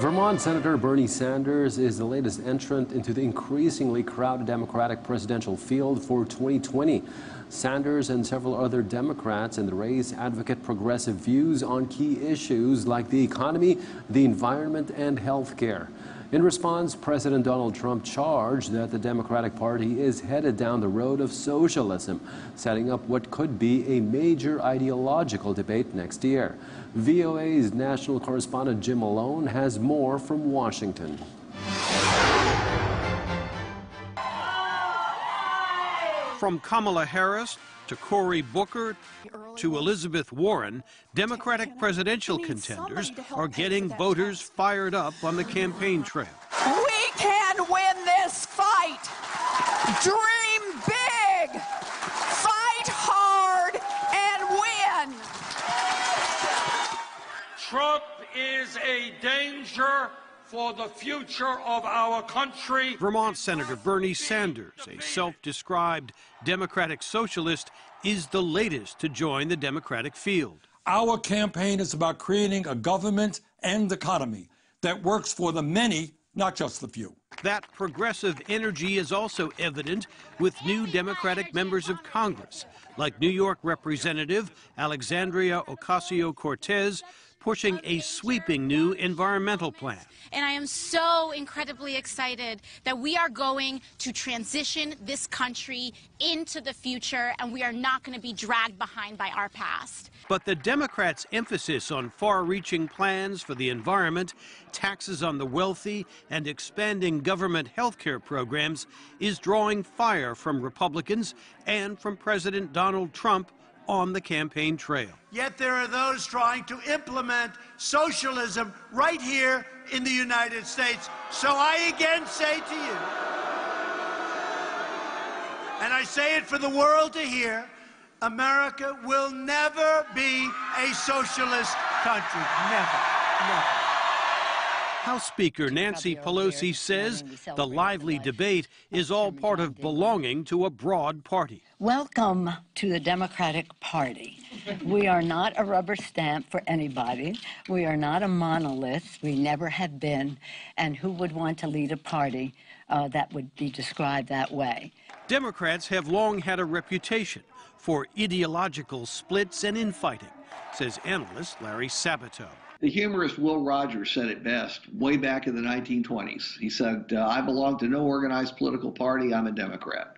Vermont Senator Bernie Sanders is the latest entrant into the increasingly crowded Democratic presidential field for 2020. Sanders and several other Democrats in the race advocate progressive views on key issues like the economy, the environment, and health care. In response, President Donald Trump charged that the Democratic Party is headed down the road of socialism, setting up what could be a major ideological debate next year. VOA's national correspondent Jim Malone has more from Washington. From Kamala Harris to Cory Booker to Elizabeth Warren, Democratic presidential contenders are getting voters fired up on the campaign trail. We can win this fight. Dream big. Fight hard and win. Trump is a danger for the future of our country. Vermont Senator Bernie Sanders, a self-described Democratic socialist, is the latest to join the Democratic field. Our campaign is about creating a government and economy that works for the many, not just the few. That progressive energy is also evident with new Democratic members of Congress, like New York Representative Alexandria Ocasio-Cortez, pushing a sweeping new environmental plan. And I am so incredibly excited that we are going to transition this country into the future, and we are not going to be dragged behind by our past. But the Democrats' emphasis on far-reaching plans for the environment, taxes on the wealthy, and expanding government health care programs is drawing fire from Republicans and from President Donald Trump on the campaign trail. Yet there are those trying to implement socialism right here in the United States. So I again say to you, and I say it for the world to hear, America will never be a socialist country. Never, never. House Speaker Nancy Pelosi says the lively debate is all part of belonging to a broad party. Welcome to the Democratic Party. We are not a rubber stamp for anybody. We are not a monolith. We never have been. And who would want to lead a party that would be described that way? Democrats have long had a reputation for ideological splits and infighting, says analyst Larry Sabato. The humorist Will Rogers said it best way back in the 1920s. He said, I belong to no organized political party, I'm a Democrat.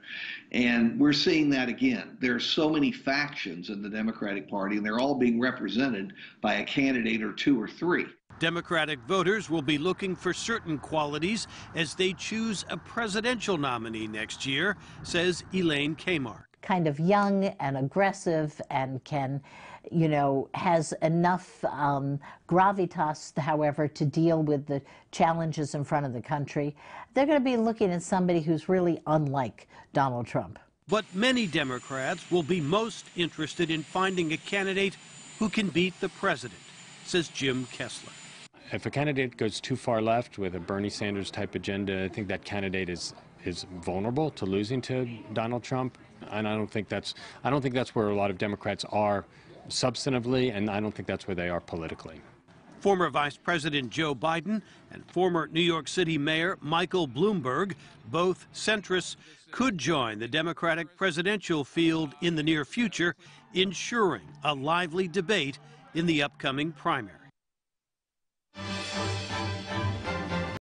And we're seeing that again. There are so many factions in the Democratic Party, and they're all being represented by a candidate or two or three. Democratic voters will be looking for certain qualities as they choose a presidential nominee next year, says Elaine Kamarck. Kind of young and aggressive and can, you know, has enough gravitas, however, to deal with the challenges in front of the country. They're going to be looking at somebody who's really unlike Donald Trump. But many Democrats will be most interested in finding a candidate who can beat the president, says Jim Kessler. If a candidate goes too far left with a Bernie Sanders type agenda, I think that candidate is vulnerable to losing to Donald Trump. And I don't think that's where a lot of Democrats are substantively, and I don't think that's where they are politically. Former Vice President Joe Biden and former New York City Mayor Michael Bloomberg, both centrists, could join the Democratic presidential field in the near future, ensuring a lively debate in the upcoming primary.